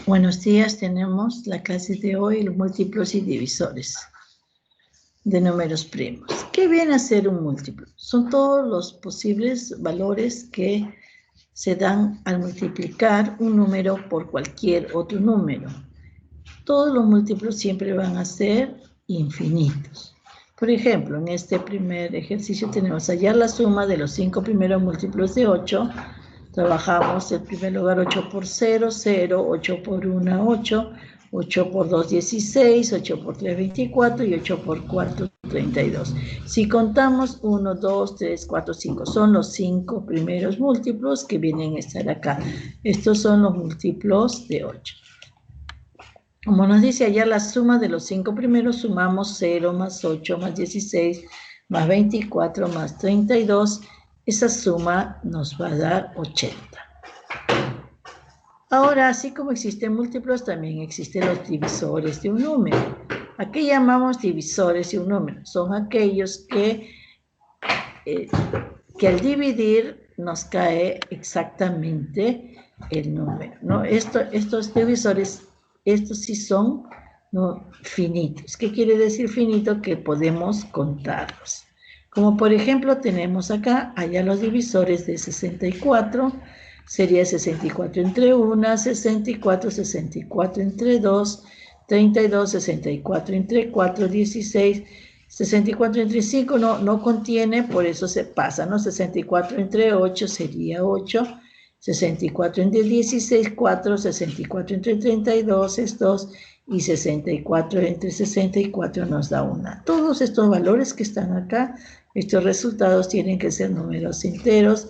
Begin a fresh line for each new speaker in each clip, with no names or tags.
Buenos días, tenemos la clase de hoy, los múltiplos y divisores de números primos. ¿Qué viene a ser un múltiplo? Son todos los posibles valores que se dan al multiplicar un número por cualquier otro número. Todos los múltiplos siempre van a ser infinitos. Por ejemplo, en este primer ejercicio tenemos hallar la suma de los 5 primeros múltiplos de 8. Trabajamos en primer lugar 8 por 0, 0, 8 por 1, 8, 8 por 2, 16, 8 por 3, 24 y 8 por 4, 32. Si contamos 1, 2, 3, 4, 5, son los 5 primeros múltiplos que vienen a estar acá. Estos son los múltiplos de 8. Como nos dice allá la suma de los 5 primeros, sumamos 0 más 8 más 16 más 24 más 32. Esa suma nos va a dar 80. Ahora, así como existen múltiplos, también existen los divisores de un número. ¿A qué llamamos divisores de un número? Son aquellos que al dividir nos cae exactamente el número, ¿no? Estos divisores, estos sí son, ¿no?, finitos. ¿Qué quiere decir finito? Que podemos contarlos. Como por ejemplo tenemos acá, allá los divisores de 64, sería 64 entre 1, 64, 64 entre 2, 32, 64 entre 4, 16, 64 entre 5 no contiene, por eso se pasa, ¿no? 64 entre 8 sería 8, 64 entre 16, 4, 64 entre 32 es 2, y 64 entre 64 nos da 1. Todos estos valores que están acá, estos resultados tienen que ser números enteros,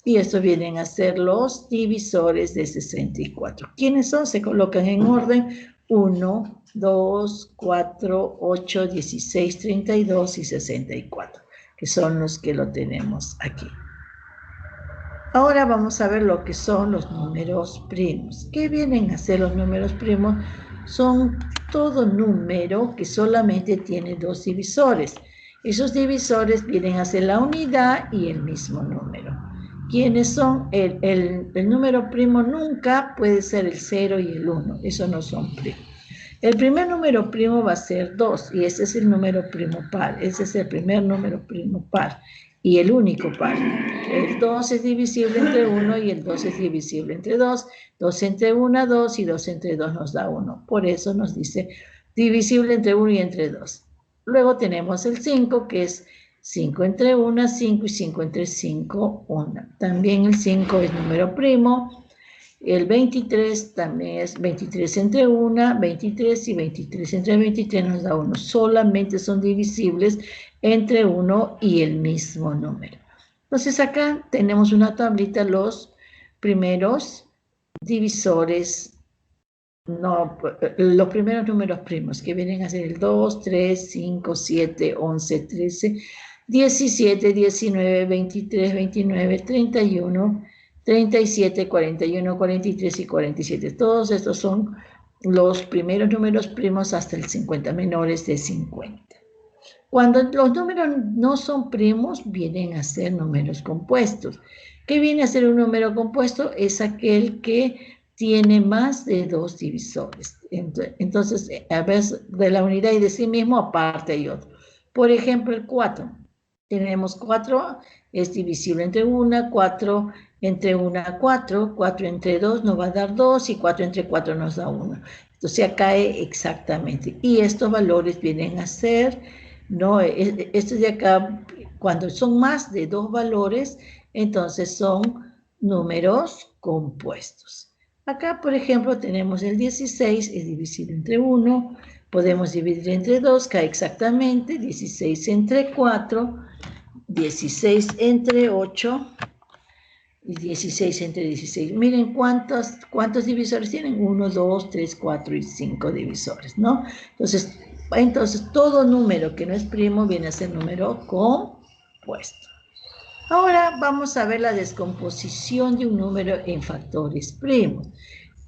y estos vienen a ser los divisores de 64. ¿Quiénes son? Se colocan en orden 1, 2, 4, 8, 16, 32 y 64, que son los que lo tenemos aquí. Ahora vamos a ver lo que son los números primos. ¿Qué vienen a ser los números primos? Son todo número que solamente tiene dos divisores. Esos divisores vienen a ser la unidad y el mismo número. ¿Quiénes son? El número primo nunca puede ser el 0 y el 1. Esos no son primos. El primer número primo va a ser 2, y ese es el número primo par. Ese es el primer número primo par y el único par. El 2 es divisible entre 1 y el 2 es divisible entre 2. 2 entre 1, 2 y 2 entre 2 nos da 1. Por eso nos dice divisible entre 1 y entre 2. Luego tenemos el 5, que es 5 entre 1, 5 y 5 entre 5, 1. También el 5 es número primo. El 23 también es 23 entre 1, 23 y 23 entre 23 nos da 1. Solamente son divisibles entre 1 y el mismo número. Entonces acá tenemos una tablita, los primeros divisores, los primeros números primos, que vienen a ser el 2, 3, 5, 7, 11, 13, 17, 19, 23, 29, 31, 37, 41, 43 y 47. Todos estos son los primeros números primos hasta el 50, menores de 50. Cuando los números no son primos, vienen a ser números compuestos. ¿Qué viene a ser un número compuesto? Es aquel que tiene más de dos divisores. Entonces, a veces de la unidad y de sí mismo, aparte hay otro. Por ejemplo, el 4. Tenemos 4, es divisible entre 1, 4 entre 1, 4, 4 entre 2 nos va a dar 2 y 4 entre 4 nos da 1. Entonces, acá cae exactamente. Y estos valores vienen a ser, ¿no? Estos de acá, cuando son más de dos valores, entonces son números compuestos. Acá, por ejemplo, tenemos el 16, es divisible entre 1, podemos dividir entre 2, cae exactamente, 16 entre 4, 16 entre 8 y 16 entre 16. Miren cuántos divisores tienen, 1, 2, 3, 4 y 5 divisores, ¿no? Entonces, todo número que no es primo viene a ser número compuesto. Ahora vamos a ver la descomposición de un número en factores primos.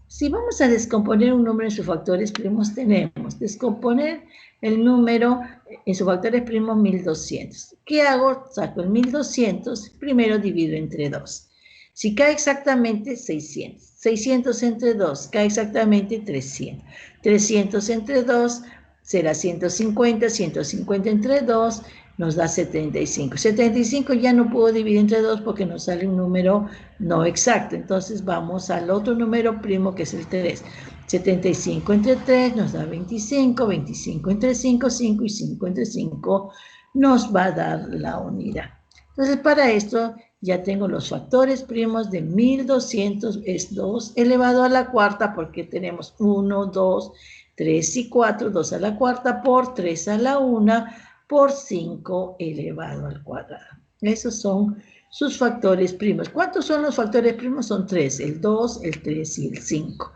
Si vamos a descomponer un número en sus factores primos, tenemos descomponer el número en sus factores primos 1200. ¿Qué hago? Saco el 1200, primero divido entre 2. Si cae exactamente 600. 600 entre 2 cae exactamente 300. 300 entre 2 será 150. 150 entre 2 nos da 75. 75 ya no puedo dividir entre 2 porque nos sale un número no exacto. Entonces vamos al otro número primo que es el 3. 75 entre 3 nos da 25. 25 entre 5, 5 y 5 entre 5 nos va a dar la unidad. Entonces para esto ya tengo los factores primos de 1200, es 2 elevado a la cuarta, porque tenemos 1, 2, 3 y 4, 2 a la cuarta por 3 a la 1 por 5 elevado al cuadrado. Esos son sus factores primos. ¿Cuántos son los factores primos? Son 3, el 2, el 3 y el 5.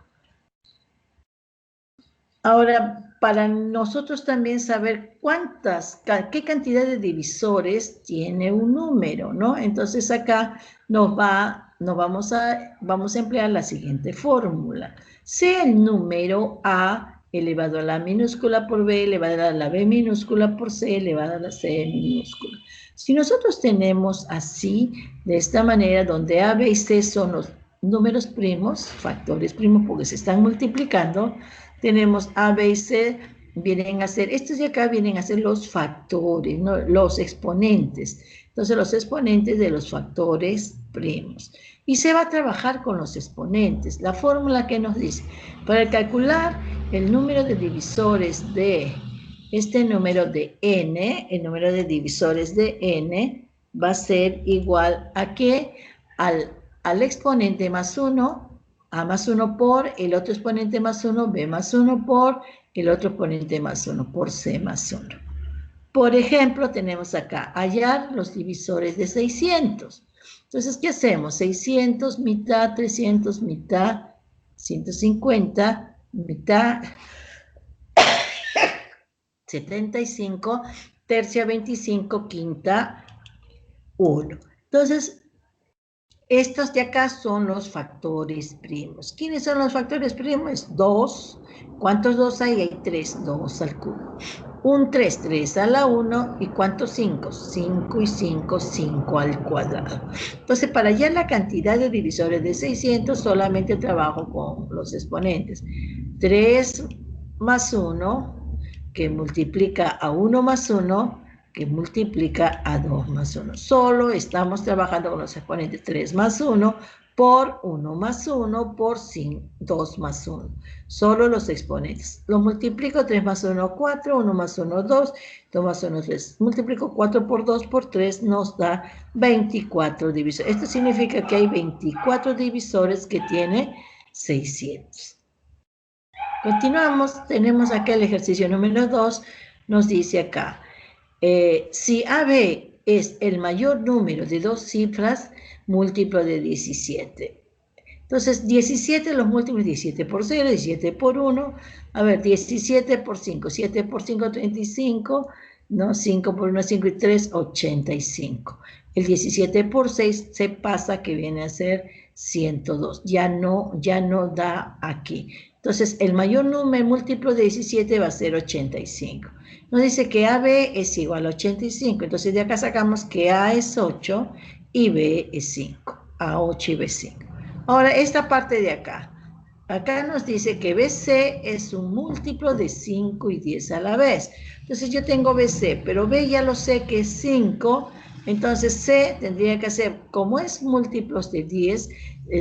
Ahora, para nosotros también saber qué cantidad de divisores tiene un número, ¿no? Entonces acá vamos a emplear la siguiente fórmula. Sea el número A elevado a la minúscula por B elevado a la B minúscula por C elevado a la C minúscula. Si nosotros tenemos así, de esta manera, donde A, B y C son los números primos, factores primos porque se están multiplicando, tenemos A, B y C, vienen a ser, estos de acá vienen a ser los factores, ¿no? Los exponentes. Entonces, los exponentes de los factores primos. Y se va a trabajar con los exponentes. La fórmula que nos dice, para calcular el número de divisores de este número de n, el número de divisores de n, va a ser igual a ¿qué? Al exponente más 1, A más 1 por el otro exponente más 1, B más 1 por el otro exponente más 1, por C más 1. Por ejemplo, tenemos acá, hallar los divisores de 600. Entonces, ¿qué hacemos? 600, mitad, 300, mitad, 150, mitad, 75, tercia 25, quinta 1. Entonces, estos de acá son los factores primos. ¿Quiénes son los factores primos? 2. ¿Cuántos 2 hay? Hay 3. 2 al cubo. Un 3, 3 a la 1. ¿Y cuántos 5? 5 y 5, 5 al cuadrado. Entonces, para hallar la cantidad de divisores de 600, solamente trabajo con los exponentes. 3 más 1, que multiplica a 1 más 1, que multiplica a 2 más 1. Solo estamos trabajando con los exponentes 3 más 1 por 1 más 1 por 2 más 1. Solo los exponentes. Lo multiplico 3 más 1, 4, 1 más 1, 2, 2 más 1, 3. Multiplico 4 por 2 por 3 nos da 24 divisores. Esto significa que hay 24 divisores que tiene 600. Continuamos. Tenemos acá el ejercicio número 2. Nos dice acá. Si AB es el mayor número de dos cifras, múltiplo de 17. Entonces, 17 los múltiplos, 17 por 0, 17 por 1. A ver, 17 por 5, 7 por 5, 35. ¿No? 5 por 1, 5 y 3, 85. El 17 por 6 se pasa, que viene a ser 102. Ya no da aquí. Entonces, el mayor número múltiplo de 17 va a ser 85. Nos dice que AB es igual a 85. Entonces, de acá sacamos que A es 8 y B es 5. A 8 y B 5. Ahora, esta parte de acá. Acá nos dice que BC es un múltiplo de 5 y 10 a la vez. Entonces, yo tengo BC, pero B ya lo sé que es 5. Entonces, C tendría que ser, como es múltiplos de 10,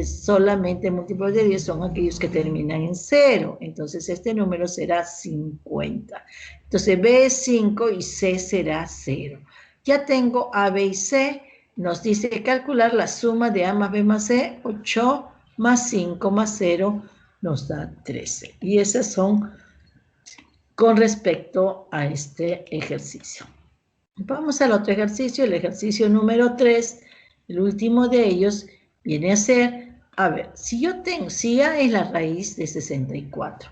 solamente múltiplos de 10 son aquellos que terminan en 0. Entonces, este número será 50. Entonces, B es 5 y C será 0. Ya tengo A, B y C. Nos dice calcular la suma de A más B más C, 8 más 5 más 0 nos da 13. Y esas son con respecto a este ejercicio. Vamos al otro ejercicio, el ejercicio número 3, el último de ellos viene a ser, a ver, si A es la raíz de 64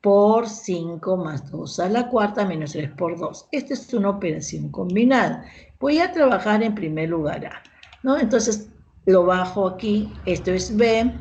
por 5 más 2 a la cuarta menos 3 por 2. Esta es una operación combinada. Voy a trabajar en primer lugar A, ¿no? Entonces, lo bajo aquí, esto es B,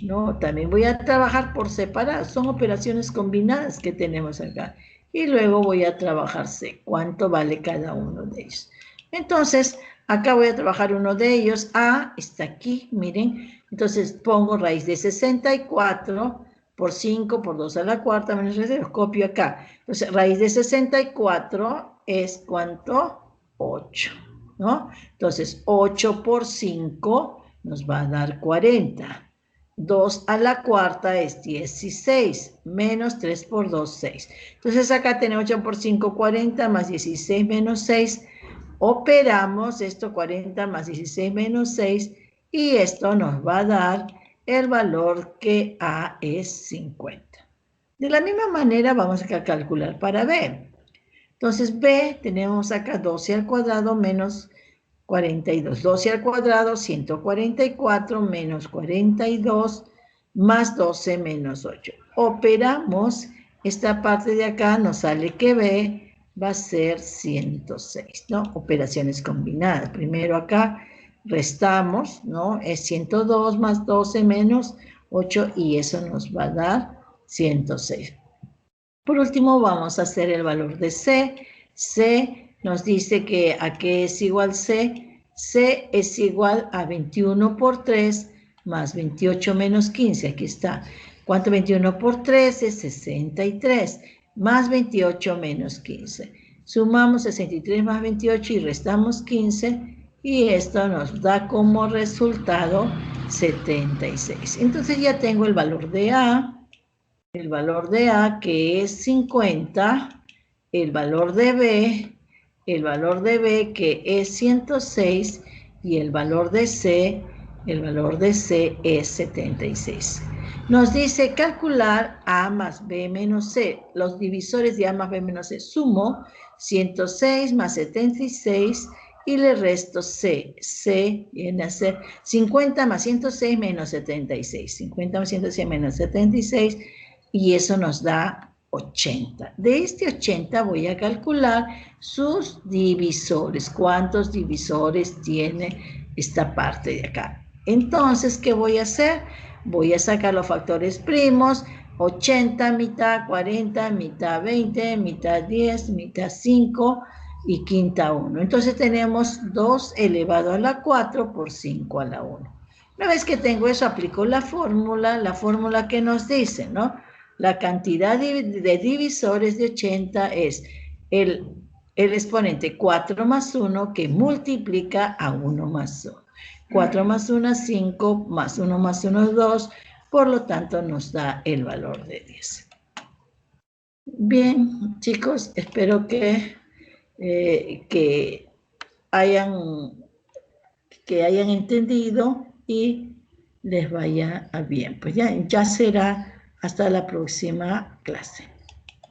¿no? También voy a trabajar por separado, son operaciones combinadas que tenemos acá. Y luego voy a trabajar C, cuánto vale cada uno de ellos. Entonces, Acá voy a trabajar uno de ellos. A está aquí, miren. Entonces pongo raíz de 64 por 5 por 2 a la cuarta menos 3, los copio acá. Entonces raíz de 64 es ¿cuánto? 8, ¿no? Entonces 8 por 5 nos va a dar 40. 2 a la cuarta es 16, menos 3 por 2, 6. Entonces acá tenemos 8 por 5, 40, más 16 menos 6. Operamos esto, 40 más 16 menos 6, y esto nos va a dar el valor que A es 50. De la misma manera vamos a calcular para B. Entonces B tenemos acá 12 al cuadrado menos 42. 12 al cuadrado, 144 menos 42 más 12 menos 8. Operamos esta parte de acá, nos sale que B va a ser 106, ¿no? Operaciones combinadas. Primero acá restamos, ¿no? Es 102 más 12 menos 8 y eso nos va a dar 106. Por último, vamos a hacer el valor de C. C nos dice que ¿a qué es igual C? C es igual a 21 por 3 más 28 menos 15. Aquí está. ¿Cuánto 21 por 3 es 63? Más 28 menos 15. Sumamos 63 más 28 y restamos 15. Y esto nos da como resultado 76. Entonces ya tengo el valor de A. El valor de A, que es 50, el valor de B, que es 106, y el valor de C es 76. Nos dice calcular A más B menos C. Los divisores de A más B menos C. Sumo 106 más 76 y le resto C. C viene a ser 50 más 106 menos 76. 50 más 106 menos 76. Y eso nos da 80. De este 80 voy a calcular sus divisores. ¿Cuántos divisores tiene esta parte de acá? Entonces, ¿qué voy a hacer? Voy a sacar los factores primos. 80, mitad, 40, mitad 20, mitad 10, mitad 5 y quinta 1. Entonces tenemos 2 elevado a la 4 por 5 a la 1. Una vez que tengo eso, aplico la fórmula que nos dice, ¿no? La cantidad de divisores de 80 es el exponente 4 más 1 que multiplica a 1 más 1. 4 más 1 es 5, más 1 más 1 es 2, por lo tanto nos da el valor de 10. Bien, chicos, espero que hayan entendido y les vaya bien. Pues ya será hasta la próxima clase.